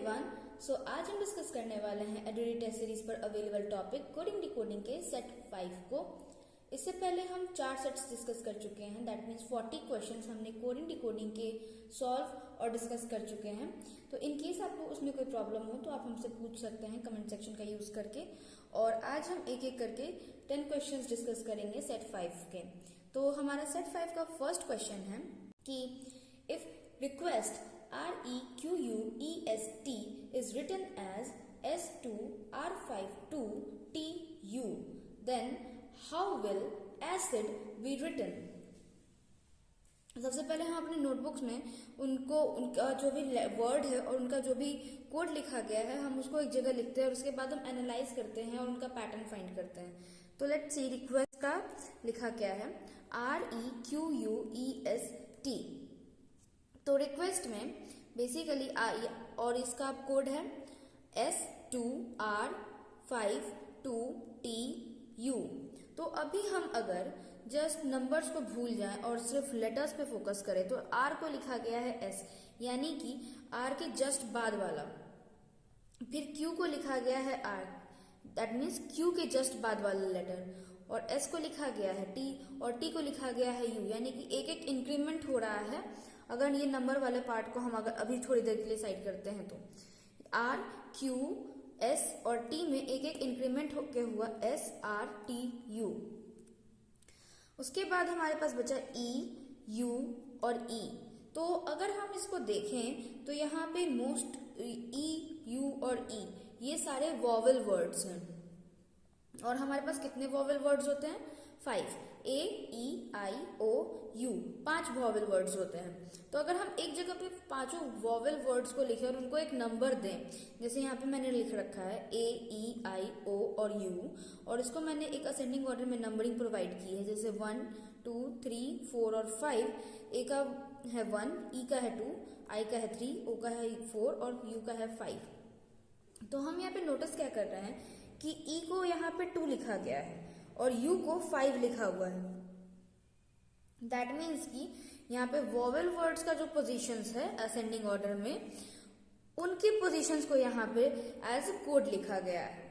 Everyone. सो आज हम discuss करने वाले हैं एडुडी टेस्ट सीरीज पर अवेलेबल टॉपिक कोडिंग डिकोडिंग के सेट 5 को। इससे पहले हम 4 सेट्स डिस्कस कर चुके हैं, दैट मीन्स 40 क्वेश्चंस हमने कोडिंग डिकोडिंग के सॉल्व और डिस्कस कर चुके हैं। तो इन केस आपको उसमें कोई प्रॉब्लम हो तो आप हमसे पूछ सकते हैं कमेंट सेक्शन का यूज करके। और आज हम एक एक करके 10 क्वेश्चंस डिस्कस करेंगे सेट 5 के। तो हमारा सेट 5 का फर्स्ट क्वेश्चन है कि if request REQUEST is written as S2R52TU, then how will ACID be written? सबसे पहले हम अपने नोटबुक्स में उनका जो भी वर्ड है और उनका जो भी कोड लिखा गया है हम उसको एक जगह लिखते हैं और उसके बाद हम एनालाइज करते हैं और उनका पैटर्न फाइंड करते हैं। तो लेट्स सी रिक्वेस्ट का लिखा क्या है REQUEST। तो रिक्वेस्ट में बेसिकली और इसका कोड है S2R52TU। तो अभी हम अगर जस्ट नंबर्स को भूल जाएं और सिर्फ लेटर्स पे फोकस करें तो R को लिखा गया है S, यानी कि R के जस्ट बाद वाला। फिर Q को लिखा गया है R, दैट मीन्स Q के जस्ट बाद वाला लेटर। और S को लिखा गया है T और T को लिखा गया है U, यानी कि एक एक इंक्रीमेंट हो रहा है। अगर ये नंबर वाले पार्ट को हम अगर अभी थोड़ी देर के लिए साइड करते हैं तो R, Q, S और T में एक एक इंक्रीमेंट होके हुआ S, R, T, U। उसके बाद हमारे पास बचा E, U और E। तो अगर हम इसको देखें तो यहाँ पे मोस्ट E, U और E ये सारे वॉवेल वर्ड्स हैं। और हमारे पास कितने वॉवेल वर्ड्स होते हैं? 5। A, E, I, O, U 5 vowel words होते हैं। तो अगर हम एक जगह पे पांचों वॉवेल वर्ड्स को लिखें और उनको एक नंबर दें, जैसे यहाँ पे मैंने लिख रखा है A, E, I, O और U, और इसको मैंने एक असेंडिंग ऑर्डर में नंबरिंग प्रोवाइड की है, जैसे 1, 2, 3, 4 और 5। A का है 1, E का है 2, I का है 3, O का है 4 और U का है 5। तो हम यहाँ पे नोटिस क्या कर रहे हैं कि E को यहाँ पे 2 लिखा गया है और U को 5 लिखा हुआ है। दैट मीन्स कि यहाँ पे वॉवेल वर्ड्स का जो पोजीशंस है असेंडिंग ऑर्डर में, उनकी पोजीशंस को यहाँ पे एज कोड लिखा गया है।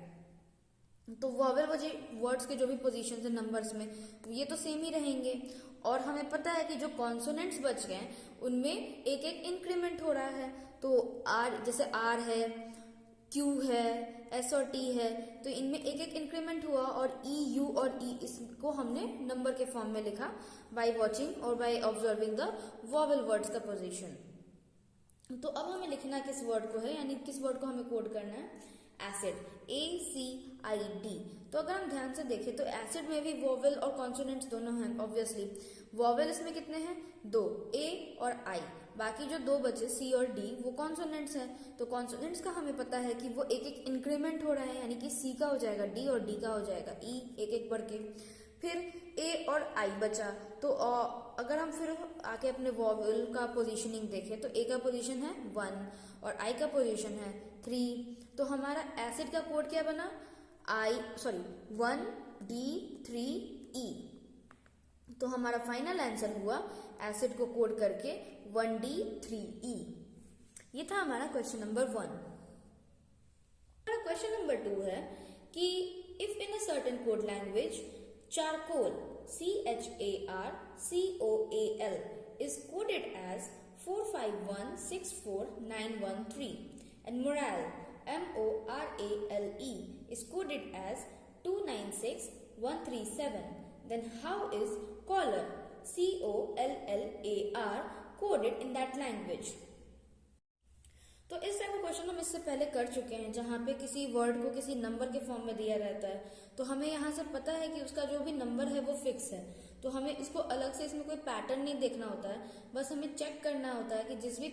तो वॉवेल वर्ड्स के जो भी पोजीशंस है नंबर्स में ये तो सेम ही रहेंगे। और हमें पता है कि जो कॉन्सोनेंट्स बच गए उनमें एक एक इंक्रीमेंट हो रहा है। तो R, जैसे R है, Q है, S और T है, तो इनमें एक एक इंक्रीमेंट हुआ। और E, U और E इसको हमने नंबर के फॉर्म में लिखा बाय वॉचिंग और by observing the vowel words का पोजीशन। तो अब हमें लिखना किस वर्ड को है, यानी किस वर्ड को हमें कोड करना है? Acid, ACID। तो अगर हम ध्यान से देखें तो एसिड में भी वॉवेल और कॉन्सोनेंट्स दोनों हैं। ऑब्वियसली वॉवेल इसमें कितने हैं? 2, A और I। बाकी जो 2 बचे C और D वो कॉन्सोनेंट्स हैं। तो कॉन्सोनेंट्स का हमें पता है कि वो एक एक इंक्रीमेंट हो रहा है, यानी कि C का हो जाएगा D और D का हो जाएगा E, एक एक बढ़ के। फिर A और I बचा। तो अगर हम फिर आके अपने वॉवेल का पोजीशनिंग देखें तो A का पोजीशन है 1 और I का पोजीशन है 3। तो हमारा एसिड का कोड क्या बना? 1D3E। तो हमारा फाइनल आंसर हुआ एसिड को कोड करके 1D3E। ये था हमारा क्वेश्चन नंबर 1। हमारा क्वेश्चन नंबर 2 है कि if in a certain code language charcoal CHARCOAL is coded as 451649113 and morale MORALE is coded as 296137, then how is caller COLLAR coded in that language? तो इस type का question हम इससे पहले कर चुके हैं, जहाँ पे किसी वर्ड को किसी नंबर के फॉर्म में दिया रहता है। तो हमें यहाँ से पता है कि उसका जो भी नंबर है वो फिक्स है। तो हमें इसको अलग से इसमें कोई पैटर्न नहीं देखना होता है, बस हमें चेक करना होता है कि जिस भी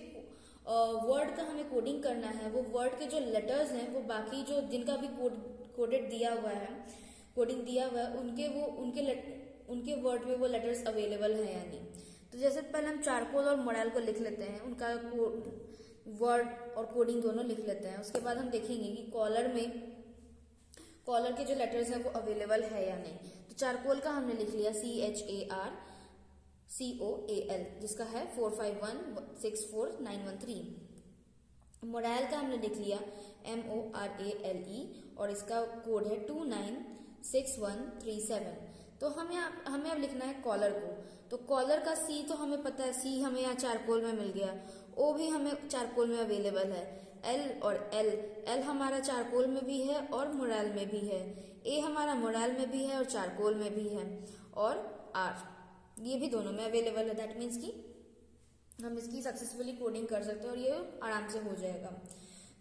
वर्ड का हमें कोडिंग करना है वो वर्ड के जो लेटर्स हैं वो बाकी जो जिनका भी कोडिंग दिया हुआ है उनके वर्ड में वो लेटर्स अवेलेबल है या नहीं। तो जैसे पहले हम चारकोल और मोरल को लिख लेते हैं, उनका वर्ड और कोडिंग दोनों लिख लेते हैं। उसके बाद हम देखेंगे कि कॉलर के जो लेटर्स हैं वो अवेलेबल है या नहीं। तो चारकोल का हमने लिख लिया CHARCOAL, जिसका है 451649113। मोरल का हमने लिख लिया MORALE और इसका कोड है 296137। तो हमें अब लिखना है कॉलर को। तो कॉलर का C तो हमें पता है, C हमें यहाँ चारकोल में मिल गया, O भी हमें चारकोल में अवेलेबल है, L और L हमारा चारकोल में भी है और मोरल में भी है, A हमारा मोरल में भी है और चारकोल में भी है, और R ये भी दोनों में अवेलेबल है। दैट मीन्स कि हम इसकी सक्सेसफुली कोडिंग कर सकते हैं और ये आराम से हो जाएगा।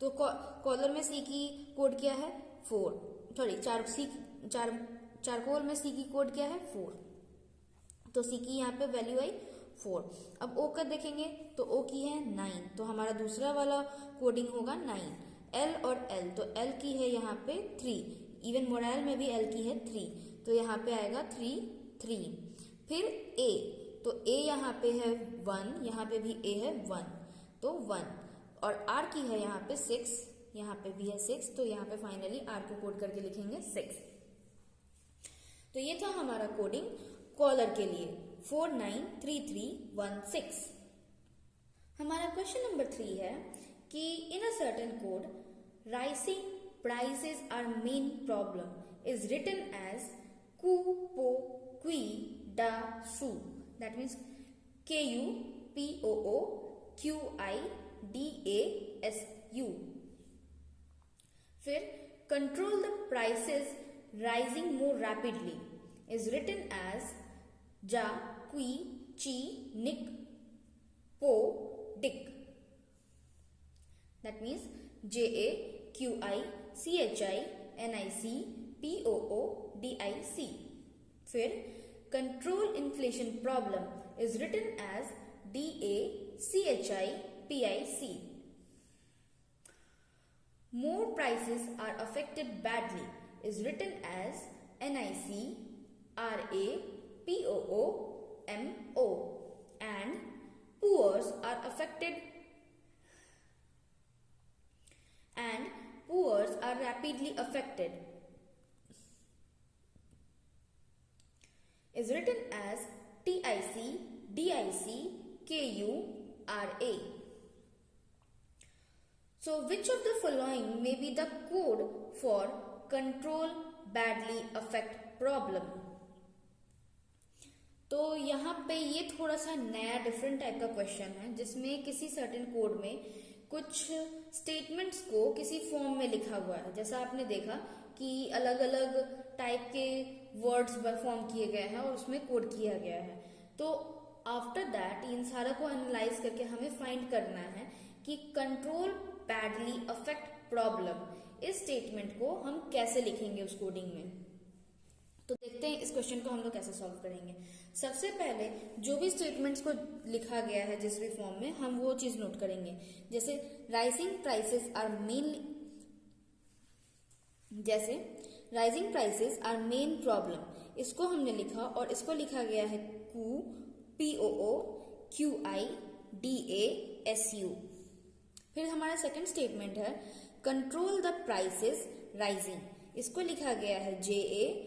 तो कॉलर में C की कोड क्या है 4, सॉरी चारकोल में C की कोड क्या है 4, तो C की यहाँ पे वैल्यू आई 4। अब O का देखेंगे तो O की है 9, तो हमारा दूसरा वाला कोडिंग होगा 9। L और L, तो L की है यहाँ पे 3, इवन मोरल में भी L की है 3, तो यहाँ पे आएगा 3 3। फिर A, तो A यहाँ पे है 1, यहाँ पे भी A है 1, तो 1, और R की है यहाँ पे 6, यहाँ पे भी है 6, तो यहाँ पे फाइनली R को कोड करके लिखेंगे 6। तो ये था हमारा कोडिंग कॉलर के लिए 493316। हमारा क्वेश्चन नंबर 3 है कि in a certain code rising prices are main problem is written as कू पो क्वी डा सू। That means KUPOOQIDASU। फिर control the prices rising more rapidly is written as जा क्वी ची निक पो डिक। That means JAQICHINICPOODIC। फिर control inflation problem is written as DACHIPIC। More prices are affected badly is written as NICRAPOOMO, and poors are rapidly affected is written as TICDICKURA. So which of the following may be the code for control badly affect problem? तो यहाँ पे ये थोड़ा सा नया different type का question है, जिसमें किसी सर्टेन कोड में कुछ स्टेटमेंट्स को किसी फॉर्म में लिखा हुआ है। जैसा आपने देखा कि अलग अलग टाइप के वर्ड्स फॉर्म किए गए हैं और उसमें कोड किया गया है। तो आफ्टर दैट इन सारा को एनालाइज करके हमें फाइंड करना है कि कंट्रोल बैडली अफेक्ट प्रॉब्लम, इस स्टेटमेंट को हम कैसे लिखेंगे उस कोडिंग में। तो देखते हैं इस क्वेश्चन को हम लोग कैसे सॉल्व करेंगे। सबसे पहले जो भी स्टेटमेंट्स को लिखा गया है जिस भी फॉर्म में, हम वो चीज नोट करेंगे। जैसे rising prices are main problem, इसको हमने लिखा और इसको लिखा गया है POOQIDASU। फिर हमारा सेकंड स्टेटमेंट है कंट्रोल द प्राइसेस राइजिंग, इसको लिखा गया है JAQICHIRIC।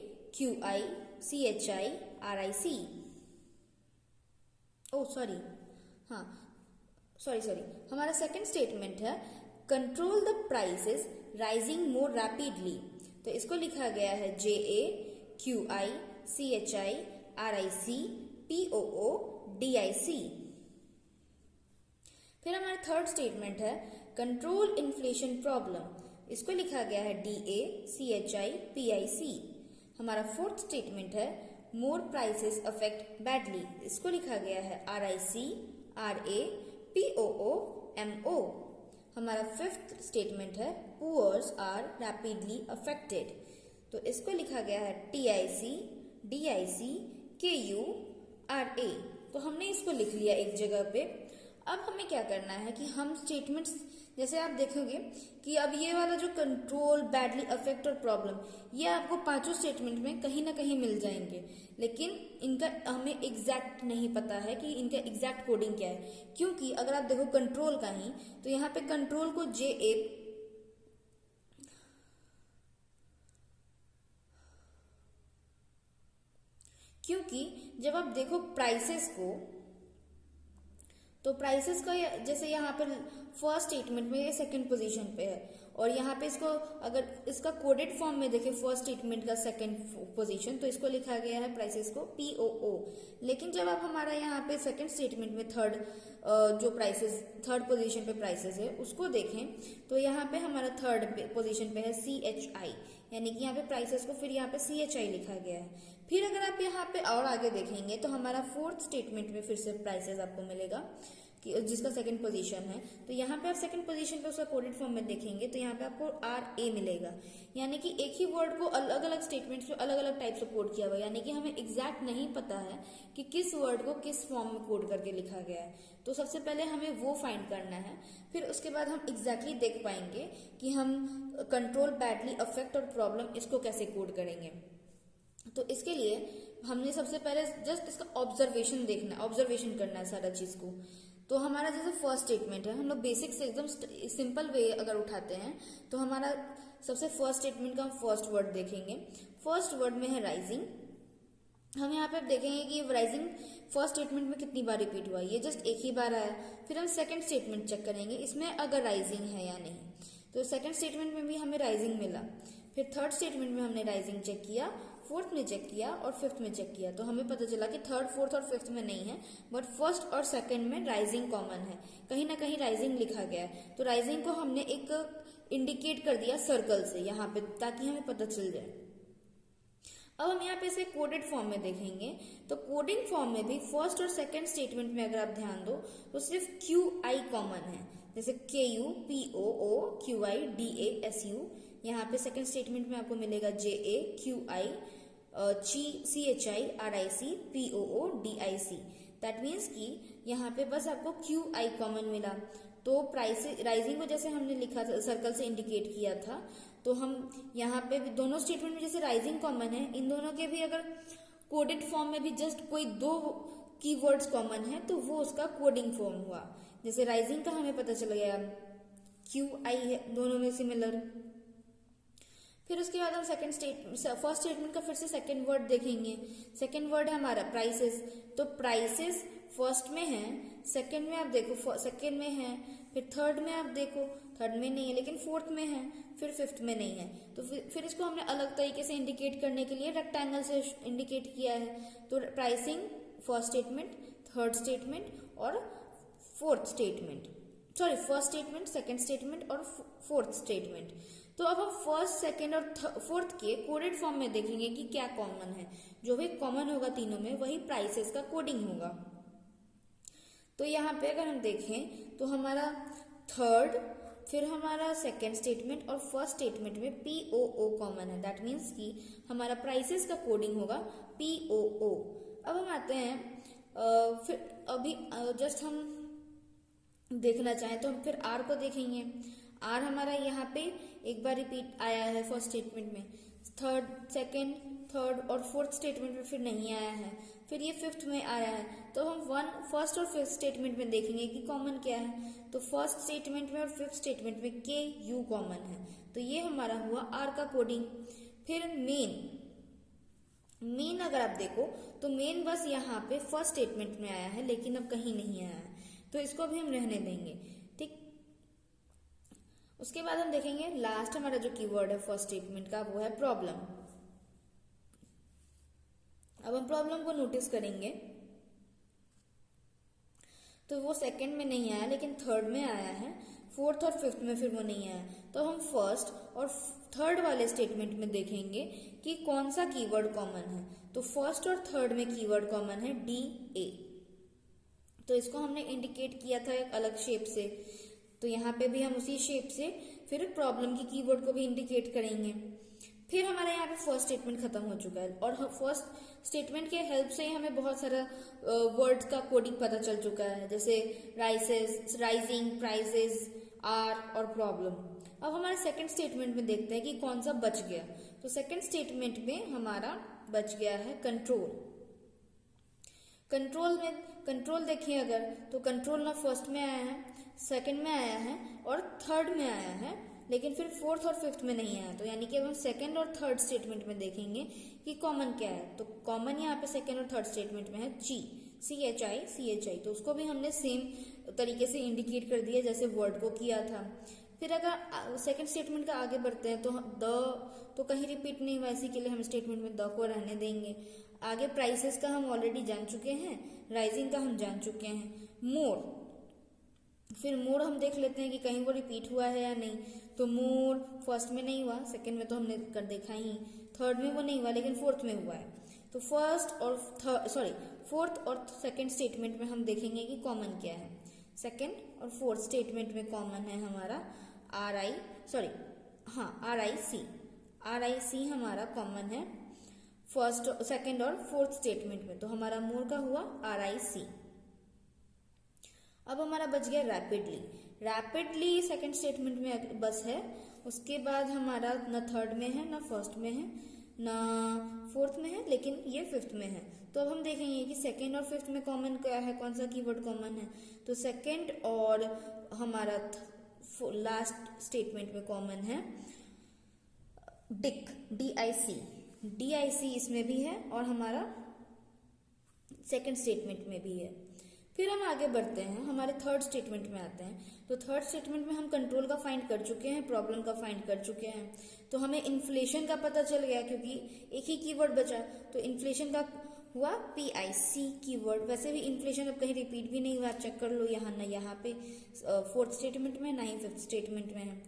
हमारा सेकंड स्टेटमेंट है control the prices rising more rapidly, तो इसको लिखा गया है JAQICHIRICPOODIC। फिर हमारा थर्ड स्टेटमेंट है कंट्रोल इन्फ्लेशन प्रॉब्लम, इसको लिखा गया है DACHIPIC। हमारा फोर्थ स्टेटमेंट है मोर प्राइसेस अफेक्ट बैडली, इसको लिखा गया है RICRAPOOMO। हमारा फिफ्थ स्टेटमेंट है पुअर्स आर रैपिडली अफेक्टेड, तो इसको लिखा गया है TICDICKURA। तो हमने इसको लिख लिया एक जगह पे। अब हमें क्या करना है कि हम स्टेटमेंट्स, जैसे आप देखोगे कि अब ये वाला जो कंट्रोल बैडली अफेक्ट और प्रॉब्लम, ये आपको पांचों स्टेटमेंट में कहीं ना कहीं मिल जाएंगे, लेकिन इनका हमें एग्जैक्ट नहीं पता है कि इनका एग्जैक्ट कोडिंग क्या है। क्योंकि अगर आप देखो कंट्रोल का ही, तो यहाँ पे कंट्रोल को क्योंकि जब आप देखो प्राइसेस को, तो प्राइसेस का जैसे यहाँ पर फर्स्ट स्टेटमेंट में ये सेकंड पोजीशन पे है, और यहाँ पे इसको अगर इसका कोडेड फॉर्म में देखें फर्स्ट स्टेटमेंट का सेकंड पोजीशन, तो इसको लिखा गया है प्राइसेस को POO। लेकिन जब आप हमारा यहाँ पे सेकंड स्टेटमेंट में जो प्राइसेस थर्ड पोजीशन पे प्राइसेस है उसको देखें, तो यहाँ पे हमारा थर्ड पोजीशन पे है CHI, यानी कि यहाँ पे प्राइसेस को फिर यहाँ पे CHI लिखा गया है। फिर अगर आप यहाँ पे और आगे देखेंगे तो हमारा फोर्थ स्टेटमेंट में फिर से प्राइसेस आपको मिलेगा कि जिसका सेकंड पोजीशन है, तो यहाँ पे आप सेकंड पोजीशन पे उसका कोडेड फॉर्म में देखेंगे तो यहाँ पे आपको RA मिलेगा, यानी कि एक ही वर्ड को अलग अलग स्टेटमेंट्स में अलग अलग टाइप से कोड किया हुआ है, यानी कि हमें एग्जैक्ट नहीं पता है कि किस वर्ड को किस फॉर्म में कोड करके लिखा गया है। तो सबसे पहले हमें वो फाइंड करना है, फिर उसके बाद हम एग्जैक्टली देख पाएंगे कि हम कंट्रोल, बैडली, अफेक्ट और प्रॉब्लम इसको कैसे कोड करेंगे। तो इसके लिए हमने सबसे पहले जस्ट इसका ऑब्जर्वेशन देखना, ऑब्जर्वेशन करना है सारा चीज को। तो हमारा जैसे फर्स्ट स्टेटमेंट है, हम लोग बेसिक से एकदम सिंपल वे अगर उठाते हैं तो हमारा सबसे फर्स्ट स्टेटमेंट का हम फर्स्ट वर्ड देखेंगे। फर्स्ट वर्ड में है राइजिंग। हम यहाँ पे देखेंगे कि राइजिंग फर्स्ट स्टेटमेंट में कितनी बार रिपीट हुआ है, ये जस्ट एक ही बार आया। फिर हम सेकंड स्टेटमेंट चेक करेंगे इसमें अगर राइजिंग है या नहीं, तो सेकंड स्टेटमेंट में भी हमें राइजिंग मिला। फिर थर्ड स्टेटमेंट में हमने राइजिंग चेक किया, फोर्थ में चेक किया और फिफ्थ में चेक किया, तो हमें पता चला कि थर्ड, फोर्थ और फिफ्थ में नहीं है, बट फर्स्ट और सेकंड में राइजिंग कॉमन है, कहीं ना कहीं राइजिंग लिखा गया है। तो राइजिंग को हमने एक इंडिकेट कर दिया सर्कल से यहाँ पे, ताकि हमें पता चल जाए। अब हम यहाँ पे इसे कोडेड फॉर्म में देखेंगे, तो कोडिंग फॉर्म में भी फर्स्ट और सेकंड स्टेटमेंट में अगर आप ध्यान दो तो सिर्फ QI कॉमन है, जैसे KU POO QI DA SU। यहाँ पे सेकंड स्टेटमेंट में आपको मिलेगा JA QI CHI RIC POO DIC। That means कि यहाँ पे बस आपको QI कॉमन मिला। तो प्राइस राइजिंग को जैसे हमने लिखा था, सर्कल से इंडिकेट किया था, तो हम यहाँ पे भी दोनों स्टेटमेंट में जैसे राइजिंग कॉमन है, इन दोनों के भी अगर कोडेड फॉर्म में भी जस्ट कोई दो कीवर्ड्स कॉमन है तो वो उसका कोडिंग फॉर्म हुआ। जैसे राइजिंग का हमें पता चल गया QI है, दोनों में सिमिलर। फिर उसके बाद हम फर्स्ट स्टेटमेंट का फिर से सेकंड वर्ड देखेंगे। सेकंड वर्ड है हमारा प्राइसेस, तो प्राइसेस फर्स्ट में है, सेकंड में आप देखो सेकंड में है, फिर थर्ड में आप देखो थर्ड में नहीं है, लेकिन फोर्थ में है, फिर फिफ्थ में नहीं है। तो फिर इसको हमने अलग तरीके से इंडिकेट करने के लिए रेक्टेंगल से इंडिकेट किया है। तो pricing first statement, third statement और fourth statement, sorry first statement, second statement और फोर्थ स्टेटमेंट। तो अब हम फर्स्ट, सेकंड और फोर्थ के कोडेड फॉर्म में देखेंगे कि क्या कॉमन है। जो भी कॉमन होगा तीनों में वही प्राइसेस का कोडिंग होगा। तो यहाँ पे अगर हम देखें तो हमारा थर्ड, फिर हमारा सेकंड स्टेटमेंट और फर्स्ट स्टेटमेंट में POO कॉमन है। दैट मीन्स कि हमारा प्राइसेस का कोडिंग होगा POO। अब हम आते हैं फिर अभी जस्ट हम देखना चाहें तो हम फिर R को देखेंगे। R हमारा यहाँ पे एक बार रिपीट आया है फर्स्ट स्टेटमेंट में, थर्ड, सेकंड, थर्ड और फोर्थ स्टेटमेंट में फिर नहीं आया है, फिर ये फिफ्थ में आया है। तो हम फर्स्ट और फिफ्थ स्टेटमेंट में देखेंगे कि कॉमन क्या है। तो फर्स्ट स्टेटमेंट में और फिफ्थ स्टेटमेंट में KU कॉमन है, तो ये हमारा हुआ R का कोडिंग। फिर मेन अगर आप देखो तो मेन बस यहाँ पे फर्स्ट स्टेटमेंट में आया है, लेकिन अब कहीं नहीं आया है, तो इसको भी हम रहने देंगे, ठीक। उसके बाद हम देखेंगे लास्ट हमारा जो कीवर्ड है फर्स्ट स्टेटमेंट का, वो है प्रॉब्लम। अब हम प्रॉब्लम को नोटिस करेंगे तो वो सेकंड में नहीं आया, लेकिन थर्ड में आया है, फोर्थ और फिफ्थ में फिर वो नहीं आया। तो हम फर्स्ट और थर्ड वाले स्टेटमेंट में देखेंगे कि कौन सा कीवर्ड कॉमन है। तो फर्स्ट और थर्ड में कीवर्ड कॉमन है DA, तो इसको हमने इंडिकेट किया था एक अलग शेप से, तो यहाँ पे भी हम उसी शेप से फिर प्रॉब्लम की कीवर्ड को भी इंडिकेट करेंगे। फिर हमारे यहाँ पे फर्स्ट स्टेटमेंट खत्म हो चुका है, और फर्स्ट स्टेटमेंट के हेल्प से ही हमें बहुत सारा वर्ड्स का कोडिंग पता चल चुका है, जैसे राइसेस, राइजिंग, प्राइसेस, R और प्रॉब्लम। अब हमारे सेकंड स्टेटमेंट में देखते हैं कि कौन सा बच गया। तो सेकंड स्टेटमेंट में हमारा बच गया है कंट्रोल। कंट्रोल देखिए अगर, तो कंट्रोल ना फर्स्ट में आया है, सेकंड में आया है और थर्ड में आया है, लेकिन फिर फोर्थ और फिफ्थ में नहीं आया। तो यानी कि अब हम सेकंड और थर्ड स्टेटमेंट में देखेंगे कि कॉमन क्या है। तो कॉमन यहाँ पे सेकंड और थर्ड स्टेटमेंट में है CHI, तो उसको भी हमने सेम तरीके से इंडिकेट कर दिया जैसे वर्ड को किया था। फिर अगर सेकंड स्टेटमेंट का आगे बढ़ते हैं तो द तो कहीं रिपीट नहीं हुआ, इसी के लिए हम स्टेटमेंट में द को रहने देंगे। आगे प्राइसेस का हम ऑलरेडी जान चुके हैं, राइजिंग का हम जान चुके हैं। मोर, फिर मोर हम देख लेते हैं कि कहीं वो रिपीट हुआ है या नहीं। तो मोर फर्स्ट में नहीं हुआ, सेकंड में तो हमने कर देखा ही, थर्ड में वो नहीं हुआ, लेकिन फोर्थ में हुआ है। तो फोर्थ और सेकंड स्टेटमेंट में हम देखेंगे कि कॉमन क्या है। सेकंड और फोर्थ स्टेटमेंट में कॉमन है हमारा आर आई सी हमारा कॉमन है फर्स्ट, सेकंड और फोर्थ स्टेटमेंट में। तो हमारा मोर का हुआ RIC। अब हमारा बच गया रैपिडली सेकंड स्टेटमेंट में बस है, उसके बाद हमारा न थर्ड में है, न फर्स्ट में है, न फोर्थ में है, लेकिन ये फिफ्थ में है। तो अब हम देखेंगे कि सेकंड और फिफ्थ में कॉमन क्या है, कौन सा कीवर्ड कॉमन है। तो सेकंड और हमारा लास्ट स्टेटमेंट में कॉमन है DIC इसमें भी है और हमारा सेकंड स्टेटमेंट में भी है। फिर हम आगे बढ़ते हैं, हमारे थर्ड स्टेटमेंट में आते हैं। तो थर्ड स्टेटमेंट में हम कंट्रोल का फाइंड कर चुके हैं, प्रॉब्लम का फाइंड कर चुके हैं। तो हमें इन्फ्लेशन का पता चल गया क्योंकि एक ही कीवर्ड बचा, तो इन्फ्लेशन का हुआ PIC कीवर्ड। वैसे भी इन्फ्लेशन अब कहीं रिपीट भी नहीं हुआ, चेक कर लो, यहाँ ना यहाँ पे फोर्थ स्टेटमेंट में, ना ही फिफ्थ स्टेटमेंट में है।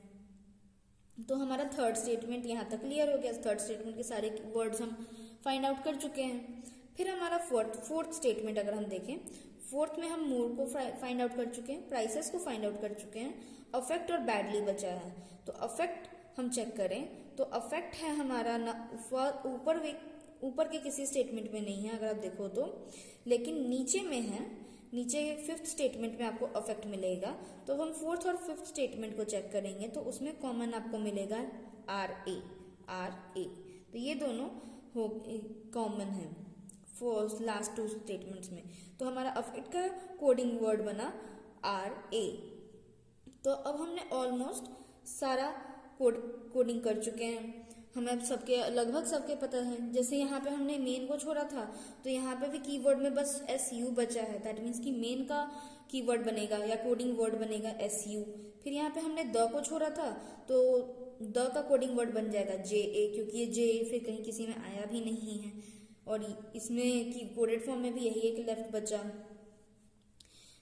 तो हमारा थर्ड स्टेटमेंट यहाँ तक क्लियर हो गया। थर्ड स्टेटमेंट के सारे वर्ड्स हम फाइंड आउट कर चुके हैं। फिर हमारा फोर्थ स्टेटमेंट अगर हम देखें, फोर्थ में हम मोर को फाइंड आउट कर चुके हैं, प्राइसेस को फाइंड आउट कर चुके हैं, अफेक्ट और बैडली बचा है। तो अफेक्ट हम चेक करें तो अफेक्ट है हमारा ना ऊपर के किसी स्टेटमेंट में नहीं है अगर आप देखो तो, लेकिन नीचे में है, नीचे फिफ्थ स्टेटमेंट में आपको अफेक्ट मिलेगा। तो हम फोर्थ और फिफ्थ स्टेटमेंट को चेक करेंगे तो उसमें कॉमन आपको मिलेगा RA। तो ये दोनों कॉमन है फॉर लास्ट टू स्टेटमेंट्स में। तो हमारा अफेक्ट का कोडिंग वर्ड बना RA। तो अब हमने ऑलमोस्ट सारा कोडिंग कर चुके हैं, हमें अब लगभग सबके पता है। जैसे यहाँ पे हमने मेन को छोड़ा था तो यहाँ पे भी कीवर्ड में बस SU बचा है, दैट मीन्स कि मेन का कीवर्ड बनेगा या कोडिंग वर्ड बनेगा SU। फिर यहाँ पे हमने द को छोड़ा था तो द का कोडिंग वर्ड बन जाएगा JA, क्योंकि ये JA फिर कहीं किसी में आया भी नहीं है और इसमें की कोडेड फॉर्म में भी यही एक लेफ्ट बचा।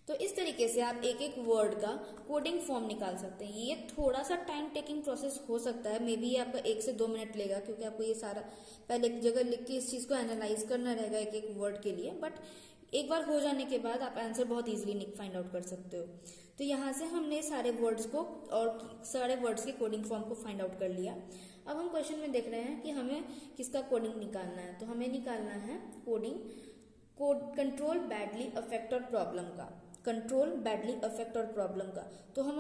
तो इस तरीके से आप एक एक वर्ड का कोडिंग फॉर्म निकाल सकते हैं। ये थोड़ा सा टाइम टेकिंग प्रोसेस हो सकता है, मे बी ये आपका 1 से 2 मिनट लेगा, क्योंकि आपको ये सारा पहले एक जगह लिख के इस चीज को एनालाइज करना रहेगा एक एक वर्ड के लिए। बट एक बार हो जाने के बाद आप आंसर बहुत इजीली फाइंड आउट कर सकते हो। तो यहाँ से हमने सारे वर्ड्स को और सारे वर्ड्स के कोडिंग फॉर्म को फाइंड आउट कर लिया। अब हम क्वेश्चन में देख रहे हैं कि हमें किसका कोडिंग निकालना है। तो हमें निकालना है कंट्रोल बैडली अफेक्ट और प्रॉब्लम का, कंट्रोल बैडली अफेक्ट और प्रॉब्लम का। तो हम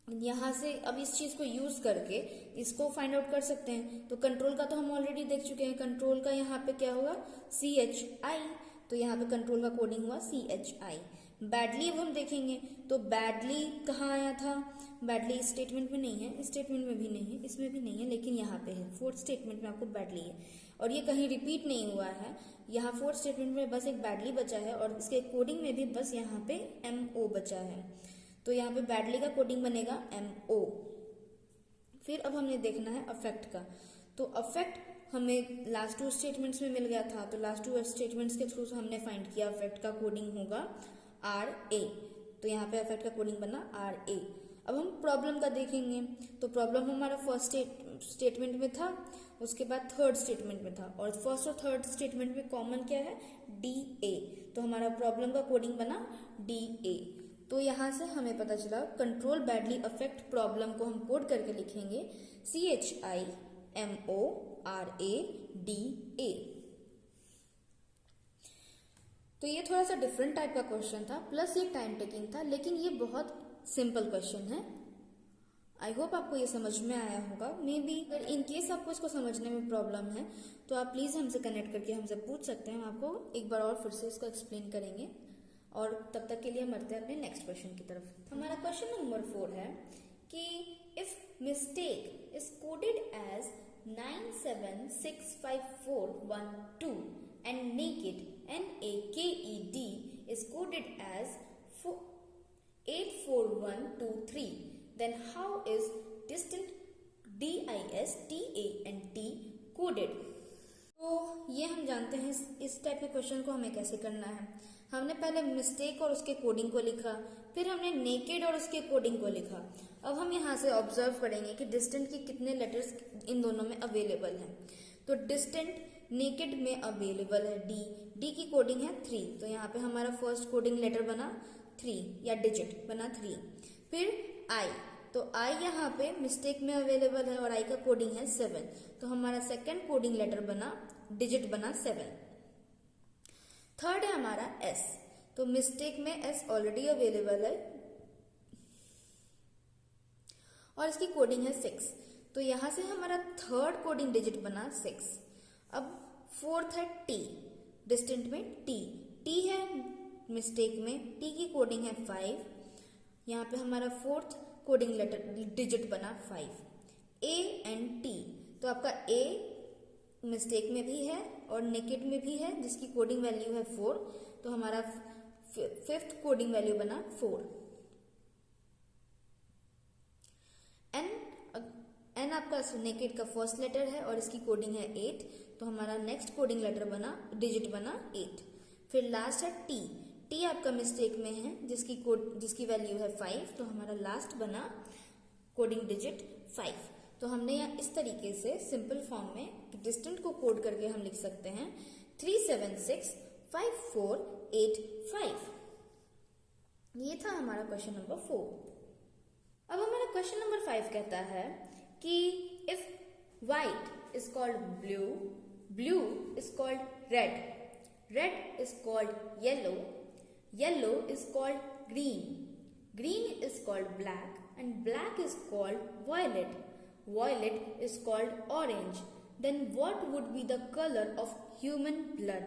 यहाँ से अब इस चीज को यूज करके इसको फाइंड आउट कर सकते हैं। तो कंट्रोल का तो हम ऑलरेडी देख चुके हैं, कंट्रोल का यहाँ पे क्या होगा CHI। तो यहाँ पे कंट्रोल का कोडिंग हुआ CHI। बैडली अब हम देखेंगे तो बैडली कहाँ आया था, बैडली इस स्टेटमेंट में नहीं है, इस स्टेटमेंट में भी नहीं है, इसमें भी नहीं है, लेकिन यहाँ पे है फोर्थ स्टेटमेंट में आपको बैडली है और ये कहीं रिपीट नहीं हुआ है। यहाँ फोर्थ स्टेटमेंट में बस एक बैडली बचा है और इसके कोडिंग में भी बस यहाँ पे MO बचा है। तो यहाँ पे बैडली का कोडिंग बनेगा MO। फिर अब हमने देखना है अफेक्ट का। तो अफेक्ट हमें लास्ट टू स्टेटमेंट्स में मिल गया था, तो लास्ट टू स्टेटमेंट्स के थ्रू हमने फाइंड किया अफेक्ट का कोडिंग होगा RA। तो यहाँ पे अफेक्ट का कोडिंग बना RA। अब हम प्रॉब्लम का देखेंगे। तो प्रॉब्लम हमारा फर्स्ट स्टेटमेंट में था, उसके बाद थर्ड स्टेटमेंट में था और फर्स्ट और थर्ड स्टेटमेंट में कॉमन क्या है DA। तो हमारा प्रॉब्लम का कोडिंग बना DA। तो यहाँ से हमें पता चला कंट्रोल बैडली अफेक्ट प्रॉब्लम को हम कोड करके लिखेंगे CHI MO RA DA। तो ये थोड़ा सा डिफरेंट टाइप का क्वेश्चन था, प्लस ये टाइम टेकिंग था, लेकिन ये बहुत सिंपल क्वेश्चन है। आई होप आपको ये समझ में आया होगा। मे बी अगर इन केस आपको इसको समझने में प्रॉब्लम है तो आप प्लीज हमसे कनेक्ट करके हमसे पूछ सकते हैं, हम आपको एक बार और फिर से इसको एक्सप्लेन करेंगे। और तब तक के लिए हम बढ़ते हैं अपने नेक्स्ट क्वेश्चन की तरफ। हमारा क्वेश्चन नंबर 4 है कि if mistake is coded as 976541 and naked NAKED is coded as 84123. Then how is distant DISTANT coded? तो ये हम जानते हैं इस टाइप के क्वेश्चन को हमें कैसे करना है। हमने पहले मिस्टेक और उसके कोडिंग को लिखा, फिर हमने नेकेड और उसके कोडिंग को लिखा। अब हम यहाँ से ऑब्जर्व करेंगे कि डिस्टेंट के कितने लेटर्स इन दोनों में अवेलेबल हैं। तो डिस्टेंट नेकेड में अवेलेबल है डी की कोडिंग है 3, तो यहाँ पे हमारा फर्स्ट कोडिंग लेटर बना 3 या डिजिट बना 3। फिर आई, तो आई यहाँ पे मिस्टेक में अवेलेबल है और आई का कोडिंग है 7, तो हमारा सेकंड कोडिंग लेटर बना डिजिट बना 7। थर्ड है हमारा एस, तो मिस्टेक में एस ऑलरेडी अवेलेबल है और इसकी कोडिंग है 6, तो यहां से हमारा थर्ड कोडिंग डिजिट बना 6। अब फोर्थ है टी, डिस्टेंट में टी है मिस्टेक में, टी की कोडिंग है 5, यहाँ पे हमारा फोर्थ कोडिंग लेटर डिजिट बना 5। ए एंड टी, तो आपका ए मिस्टेक में भी है और नेकेड में भी है जिसकी कोडिंग वैल्यू है 4, तो हमारा फिफ्थ कोडिंग वैल्यू बना 4। एन आपका नेकेड का फर्स्ट लेटर है और इसकी कोडिंग है 8, तो हमारा नेक्स्ट कोडिंग लेटर बना डिजिट बना 8। फिर लास्ट है टी आपका मिस्टेक में है जिसकी वैल्यू है 5, तो हमारा लास्ट बना कोडिंग डिजिट 5। तो हमने यहाँ इस तरीके से सिंपल फॉर्म में डिस्टेंट को कोड करके हम लिख सकते हैं 3765485। ये था हमारा क्वेश्चन नंबर 4। अब हमारा क्वेश्चन नंबर 5 कहता है कि if white is called blue, blue is called red, red is called yellow, yellow is called green, green is called black and black is called violet, violet is called orange, then what would be the color of human blood?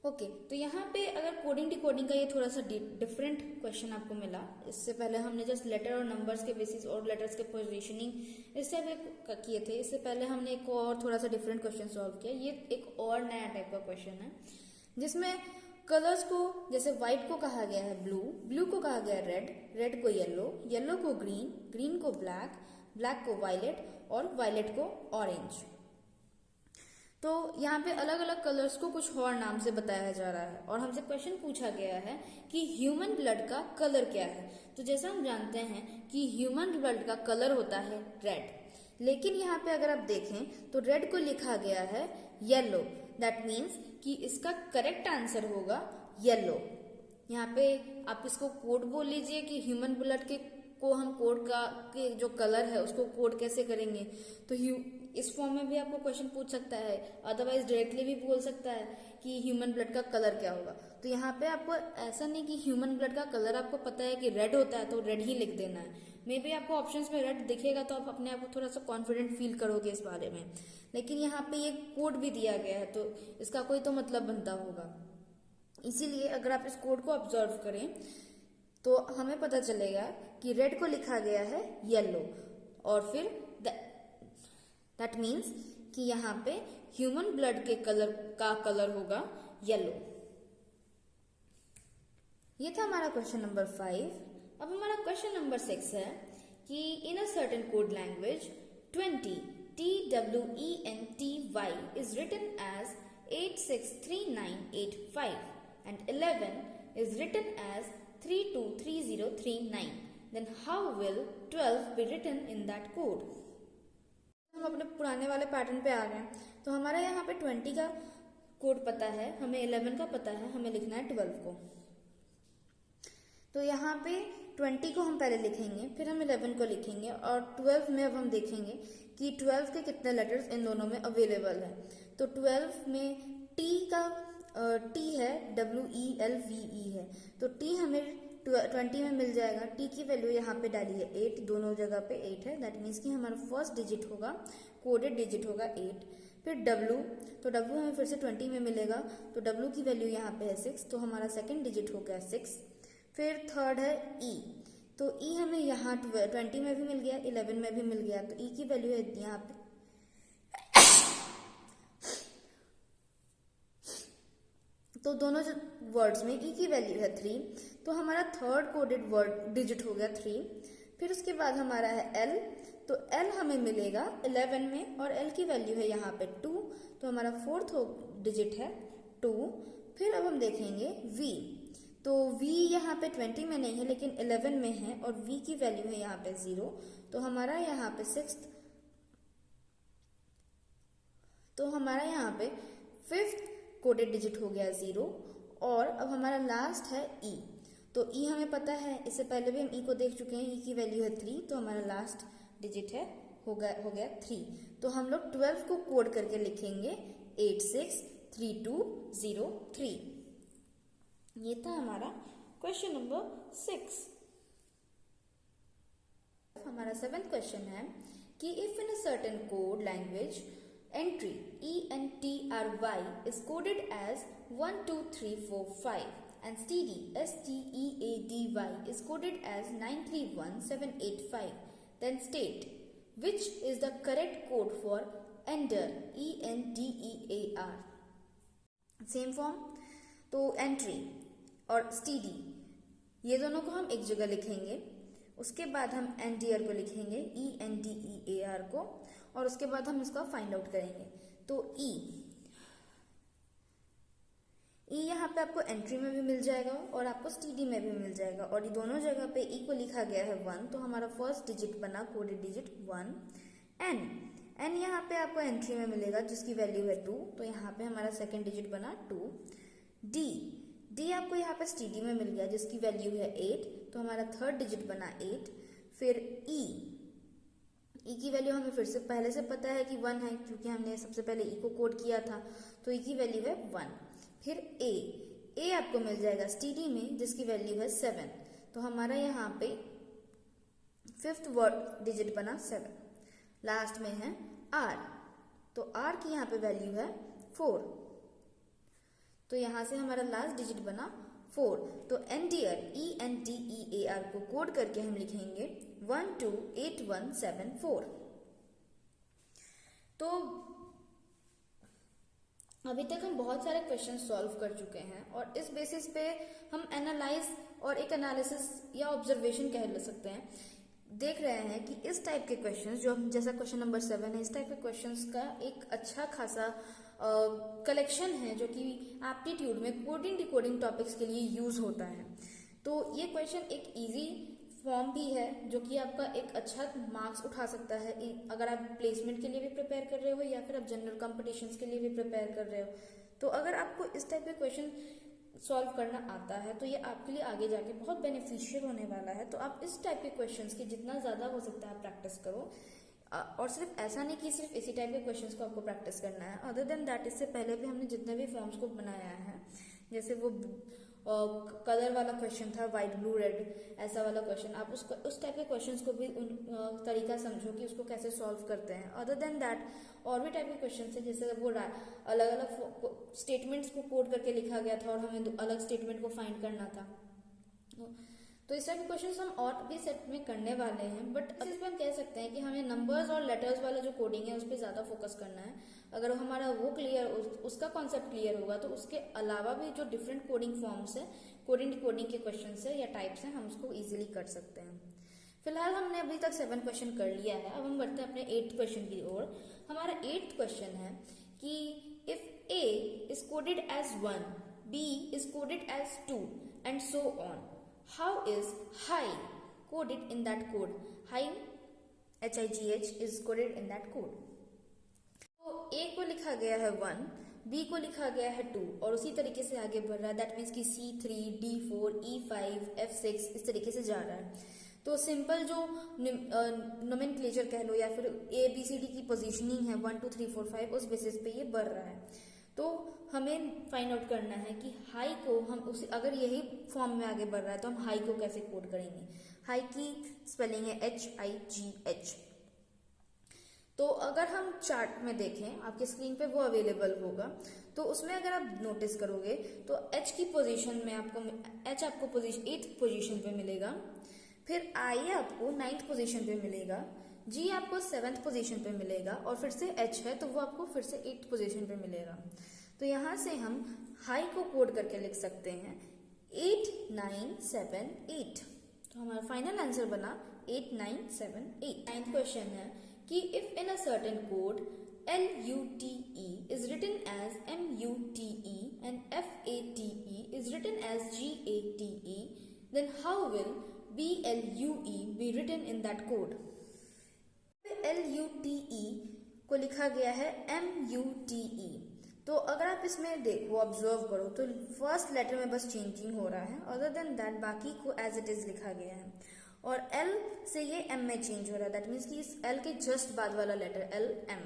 Okay तो यहाँ पे अगर coding decoding का ये थोड़ा सा different question आपको मिला। इससे पहले हमने जस्ट लेटर और नंबर्स के बेसिस और लेटर्स के पोजीशनिंग इससे किए थे। इससे पहले हमने एक और थोड़ा सा डिफरेंट क्वेश्चन सॉल्व किया। ये एक और नया टाइप का क्वेश्चन है जिसमें कलर्स को जैसे व्हाइट को कहा गया है ब्लू, ब्लू को कहा गया है रेड, रेड को येलो, येलो को ग्रीन, ग्रीन को ब्लैक, ब्लैक को वायलेट और वायलेट को ऑरेंज। तो यहाँ पे अलग अलग कलर्स को कुछ और नाम से बताया जा रहा है और हमसे क्वेश्चन पूछा गया है कि ह्यूमन ब्लड का कलर क्या है। तो जैसा हम जानते हैं कि ह्यूमन ब्लड का कलर होता है रेड, लेकिन यहाँ पे अगर आप देखें तो रेड को लिखा गया है येलो, दैट मीन्स कि इसका करेक्ट आंसर होगा येलो। यहाँ पे आप इसको कोड बोल लीजिए कि ह्यूमन ब्लड के को हम कोड के जो कलर है उसको कोड कैसे करेंगे। तो इस फॉर्म में भी आपको क्वेश्चन पूछ सकता है, अदरवाइज डायरेक्टली भी बोल सकता है कि ह्यूमन ब्लड का कलर क्या होगा। तो यहाँ पे आपको ऐसा नहीं कि ह्यूमन ब्लड का कलर आपको पता है कि रेड होता है तो रेड ही लिख देना है। मे बी आपको ऑप्शंस में रेड दिखेगा तो आप अपने आप को थोड़ा सा कॉन्फिडेंट फील करोगे इस बारे में, लेकिन यहाँ पे ये कोड भी दिया गया है तो इसका कोई तो मतलब बनता होगा। इसीलिए अगर आप इस कोड को ऑब्जर्व करें तो हमें पता चलेगा कि रेड को लिखा गया है येलो और फिर दैट मीन्स कि यहाँ पे ह्यूमन ब्लड के कलर होगा येलो। ये था हमारा क्वेश्चन नंबर 5। अब हमारा क्वेश्चन नंबर 6 है कि in a certain code language 20 TWENTY is written as 863985 and 11 is written as 323039. Then how will 12 be written in that code? हम अपने पुराने वाले पैटर्न पे आ गए। तो हमारा यहाँ पे 20 का कोड पता है, हमें 11 का पता है, हमें लिखना है 12 को। तो यहाँ पे 20 को हम पहले लिखेंगे, फिर हम 11 को लिखेंगे और 12 में अब हम देखेंगे कि 12 के कितने लेटर्स इन दोनों में अवेलेबल है। तो 12 में टी है WELVE है, तो टी हमें 20 में मिल जाएगा। टी की वैल्यू यहाँ पे डाली है 8, दोनों जगह पे 8 है, दैट मीन्स कि हमारा फर्स्ट डिजिट होगा, कोडेड डिजिट होगा 8। फिर W, तो W हमें फिर से 20 में मिलेगा, तो W की वैल्यू यहाँ पे है 6, तो हमारा सेकंड डिजिट हो गया 6। फिर थर्ड है E, तो E हमें यहाँ 20 में भी मिल गया, 11 में भी मिल गया, तो E की वैल्यू है यहाँ पे तो दोनों वर्ड्स में ई की वैल्यू है 3, तो हमारा थर्ड कोडेड वर्ड डिजिट हो गया 3। फिर उसके बाद हमारा है एल, तो एल हमें मिलेगा 11 में और एल की वैल्यू है यहाँ पे 2, तो हमारा फोर्थ डिजिट है 2। फिर अब हम देखेंगे वी, तो v यहाँ पे 20 में नहीं है लेकिन 11 में है और v की वैल्यू है यहाँ पे 0, तो हमारा यहाँ पे फिफ्थ कोडेड डिजिट हो गया 0। और अब हमारा लास्ट है e, तो e हमें पता है, इससे पहले भी हम e को देख चुके हैं, e की वैल्यू है 3, तो हमारा लास्ट डिजिट है हो गया 3। तो हम लोग 12 को कोड करके लिखेंगे 863203। ये था हमारा क्वेश्चन नंबर 6। हमारा 7th क्वेश्चन है कि if in a certain code language entry ENTRY is coded as 1 2 3 4 5 and STEADY is coded as 931785, then state which is the correct code for enter ENTEAR। Same form, तो entry और steady ये दोनों को हम एक जगह लिखेंगे, उसके बाद हम एनटीआर को लिखेंगे ENTEAR को, और उसके बाद हम इसका फाइंड आउट करेंगे। तो ई यहाँ पे आपको एंट्री में भी मिल जाएगा और आपको स्टीडी में भी मिल जाएगा, और ये दोनों जगह पे ई को लिखा गया है 1, तो हमारा फर्स्ट डिजिट बना कोडेड डिजिट 1। एन यहाँ पे आपको एंट्री में मिलेगा जिसकी वैल्यू है 2, तो यहाँ पे हमारा सेकेंड डिजिट बना 2। डी आपको यहाँ पे स्टीडी में मिल गया जिसकी वैल्यू है 8, तो हमारा थर्ड डिजिट बना 8। फिर ई की वैल्यू हमें फिर से पहले से पता है कि 1 है, क्योंकि हमने सबसे पहले ई को कोड किया था, तो ई की वैल्यू है 1। फिर ए आपको मिल जाएगा स्टीडी में जिसकी वैल्यू है 7, तो हमारा यहाँ पे फिफ्थ वर्ड डिजिट बना 7। लास्ट में है आर, तो आर की यहाँ पे वैल्यू है 4, तो यहाँ से हमारा लास्ट डिजिट बना 4। तो एनटीआर ENTEAR को कोड करके हम लिखेंगे 128174। तो अभी तक हम बहुत सारे क्वेश्चन सॉल्व कर चुके हैं और इस बेसिस पे हम एनालाइज और एक एनालिसिस या ऑब्जर्वेशन कह सकते हैं, देख रहे हैं कि इस टाइप के क्वेश्चंस जो हम जैसा क्वेश्चन नंबर 7 है, इस टाइप के क्वेश्चंस का एक अच्छा खासा कलेक्शन है जो कि एप्टीट्यूड में कोडिंग डिकोडिंग टॉपिक्स के लिए यूज होता है। तो ये क्वेश्चन एक इजी फॉर्म भी है जो कि आपका एक अच्छा मार्क्स उठा सकता है अगर आप प्लेसमेंट के लिए भी प्रिपेयर कर रहे हो या फिर आप जनरल कॉम्पिटिशन्स के लिए भी प्रिपेयर कर रहे हो। तो अगर आपको इस टाइप के क्वेश्चन सॉल्व करना आता है तो ये आपके लिए आगे जाके बहुत बेनिफिशियल होने वाला है। तो आप इस टाइप के क्वेश्चंस की जितना ज़्यादा हो सकता है प्रैक्टिस करो, और सिर्फ ऐसा नहीं कि सिर्फ इसी टाइप के क्वेश्चंस को आपको प्रैक्टिस करना है। अदर देन दैट, इससे पहले भी हमने जितने भी फॉर्म्स को बनाया है, जैसे वो कलर वाला क्वेश्चन था, वाइट ब्लू रेड ऐसा वाला क्वेश्चन, आप उस टाइप के क्वेश्चंस को भी तरीका समझो कि उसको कैसे सॉल्व करते हैं। अदर देन दैट और भी टाइप के क्वेश्चन है, जैसे वो अलग अलग स्टेटमेंट्स को कोड करके लिखा गया था और हमें अलग स्टेटमेंट को फाइंड करना था। तो इस टाइप के क्वेश्चंस हम और भी सेट में करने वाले हैं, बट इस पे हम कह सकते हैं कि हमें नंबर्स और लेटर्स वाला जो कोडिंग है उस पर ज़्यादा फोकस करना है। अगर हमारा वो क्लियर, उसका कॉन्सेप्ट क्लियर होगा तो उसके अलावा भी जो डिफरेंट कोडिंग फॉर्म्स है, कोडिंग डिकोडिंग के क्वेश्चंस है या टाइप्स हैं, हम उसको ईजिली कर सकते हैं। फिलहाल हमने अभी तक 7 क्वेश्चन कर लिया है, अब हम बढ़ते हैं अपने 8th क्वेश्चन की ओर। हमारा 8th क्वेश्चन है कि if A is coded as 1, B is coded as 2 and so on, how is high coded in that code? High HIGH is coded in that code. तो A को लिखा गया है 1, B को लिखा गया है 2 और उसी तरीके से आगे बढ़ रहा है। दैट मीन्स कि C3, D4, E5, F6 इस तरीके से जा रहा है। तो सिंपल जो नोमेनक्लेचर कह लो या फिर ABCD की पोजीशनिंग है 1 2 3 4 5, उस बेसिस पे ये बढ़ रहा है। तो हमें फाइंड आउट करना है कि हाई को हम उसी, अगर यही फॉर्म में आगे बढ़ रहा है तो हम हाई को कैसे कोड करेंगे। हाई की स्पेलिंग है HIGH। तो अगर हम चार्ट में देखें, आपके स्क्रीन पे वो अवेलेबल होगा, तो उसमें अगर आप नोटिस करोगे तो H की पोजीशन में H आपको 8th पोजीशन पे मिलेगा, फिर I आपको 9th पोजीशन पे मिलेगा, G आपको 7th पोजीशन पे मिलेगा और फिर से H है तो वो आपको फिर से 8th पोजीशन पे मिलेगा। तो यहाँ से हम हाई को कोड करके लिख सकते हैं 8978। तो हमारा फाइनल आंसर बना 8978। 9th क्वेश्चन है कि if in a certain code LUTE is written as MUTE and FATE is written as GATE, then how will BLUE be written in that code? LUTE को लिखा गया है MUTE। तो अगर आप इसमें देखो, ऑब्जर्व करो, तो फर्स्ट लेटर में बस चेंजिंग हो रहा है, अदर देन दैट बाकी को एज इट इज लिखा गया है। और L से ये M में चेंज हो रहा है, दैट मीन्स कि इस L के जस्ट बाद वाला लेटर LM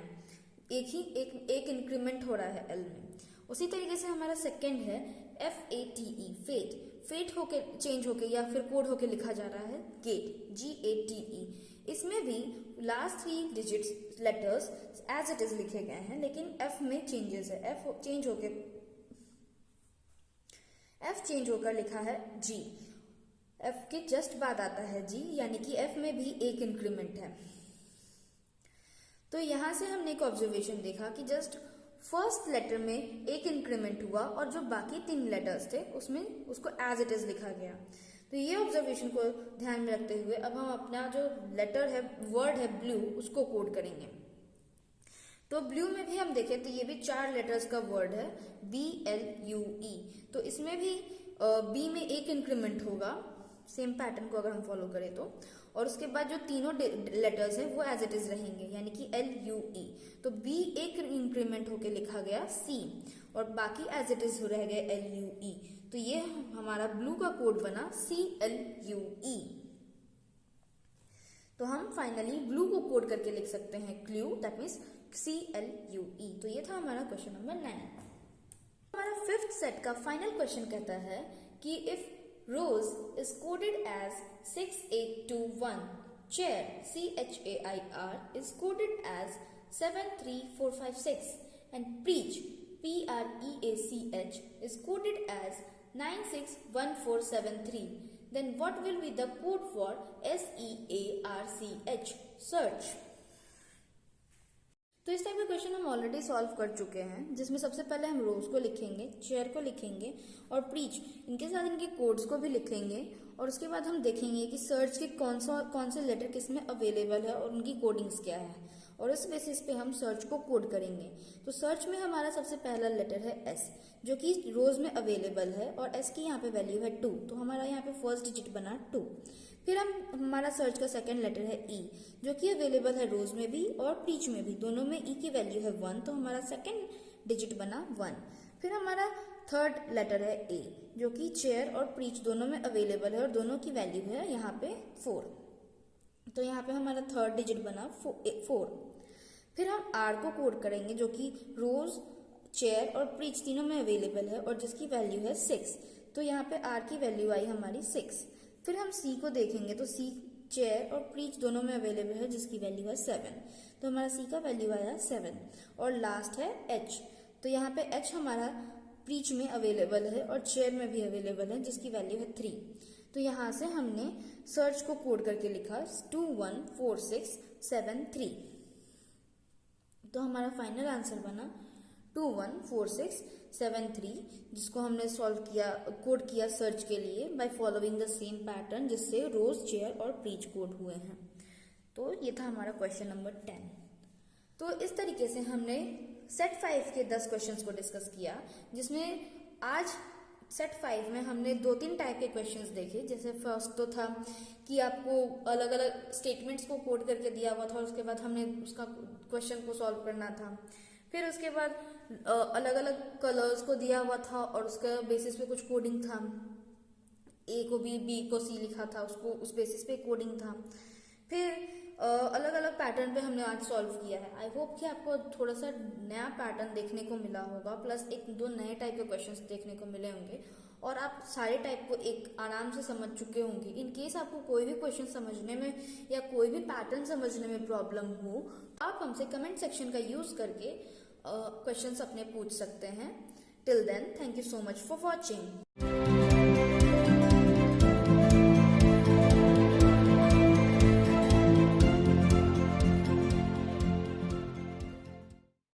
एक इंक्रीमेंट हो रहा है L में। उसी तरीके से हमारा सेकंड है FATE, फेट होके चेंज होके या फिर कोड होके लिखा जा रहा है गेट, GATE। इसमें भी last 3 digits letters as it is लिखे गए हैं, लेकिन F में चेंजेस है, F चेंज होकर लिखा है G। F के जस्ट बाद आता है G, यानी कि F में भी एक इंक्रीमेंट है। तो यहां से हमने एक ऑब्जर्वेशन देखा कि जस्ट फर्स्ट लेटर में एक इंक्रीमेंट हुआ और जो बाकी 3 लेटर्स थे उसमें उसको एज इट इज लिखा गया। तो ये ऑब्जर्वेशन को ध्यान में रखते हुए अब हम अपना जो लेटर है, वर्ड है ब्लू, उसको कोड करेंगे। तो ब्लू में भी हम देखें तो ये भी 4 लेटर्स का वर्ड है BLUE। तो इसमें भी B में एक इंक्रीमेंट होगा, सेम पैटर्न को अगर हम फॉलो करें तो, और उसके बाद जो तीनों लेटर्स हैं वो एज इट इज रहेंगे, यानी कि LUE। तो B एक इंक्रीमेंट होके लिखा गया C और बाकी एज इट इज रह गए LUE। तो ये हमारा ब्लू का कोड बना CLUE। तो हम फाइनली ब्लू को कोड करके लिख सकते हैं क्लू, दैट मीन्स CLUE। तो ये था हमारा क्वेश्चन नंबर 9। हमारा 5th सेट का फाइनल क्वेश्चन कहता है कि if Rose is coded as 6821. Chair, CHAIR, is coded as 73456. And Preach, PREACH, is coded as 961473. Then what will be the code for SEARCH? Search. तो इस type का question हम already solve कर चुके हैं, जिसमें सबसे पहले हम रोज को लिखेंगे, चेयर को लिखेंगे और प्रीच, इनके साथ इनके कोड्स को भी लिखेंगे। और उसके बाद हम देखेंगे कि सर्च के कौन से लेटर किस में अवेलेबल है और उनकी कोडिंग्स क्या है, और इस बेसिस पे हम सर्च को कोड करेंगे। तो सर्च में हमारा सबसे पहला लेटर है S, जो कि रोज में अवेलेबल है, और S की यहाँ पे वैल्यू है 2, तो हमारा यहाँ पे फर्स्ट डिजिट बना 2। फिर हमारा सर्च का सेकंड लेटर है E, जो कि अवेलेबल है रोज में भी और प्रीच में भी, दोनों में E की वैल्यू है 1, तो हमारा सेकंड डिजिट बना 1। फिर हमारा थर्ड लेटर है A, जो कि चेयर और प्रीच दोनों में अवेलेबल है और दोनों की वैल्यू है यहाँ पे 4, तो यहाँ पे हमारा थर्ड डिजिट बना 4। फिर हम R को कोड करेंगे, जो कि रोज, चेयर और प्रीच तीनों में अवेलेबल है और जिसकी वैल्यू है 6, तो यहाँ पे R की वैल्यू आई हमारी 6। फिर हम C को देखेंगे तो C चेयर और प्रीच दोनों में अवेलेबल है, जिसकी वैल्यू है 7, तो हमारा C का वैल्यू आया 7। और लास्ट है H, तो यहाँ पे H हमारा प्रीच में अवेलेबल है और चेयर में भी अवेलेबल है, जिसकी वैल्यू है 3। तो यहाँ से हमने सर्च को कोड करके लिखा 214673। तो हमारा फाइनल आंसर बना 214673, जिसको हमने सॉल्व किया, कोड किया सर्च के लिए by following the same pattern जिससे रोज, चेयर और प्रीच कोड हुए हैं। तो ये था हमारा क्वेश्चन नंबर 10। तो इस तरीके से हमने सेट 5 के 10 क्वेश्चंस को डिस्कस किया, जिसमें आज सेट 5 में हमने 2-3 टाइप के क्वेश्चंस देखे। जैसे फर्स्ट तो था कि आपको अलग अलग स्टेटमेंट्स को कोड करके दिया हुआ था और उसके बाद हमने उसका क्वेश्चन को सॉल्व करना था। फिर उसके बाद अलग अलग कलर्स को दिया हुआ था और उसके बेसिस पे कुछ कोडिंग था, A को B को C लिखा था, उसको उस बेसिस पे कोडिंग था। फिर अलग अलग पैटर्न पे हमने आज सॉल्व किया है। आई होप कि आपको थोड़ा सा नया पैटर्न देखने को मिला होगा, प्लस 1-2 नए टाइप के क्वेश्चंस देखने को मिले होंगे और आप सारे टाइप को एक आराम से समझ चुके होंगे। इन केस आपको कोई भी क्वेश्चन समझने में या कोई भी पैटर्न समझने में प्रॉब्लम हो, आप हमसे कमेंट सेक्शन का यूज करके क्वेश्चंस अपने पूछ सकते हैं। Till then, thank you so much for watching.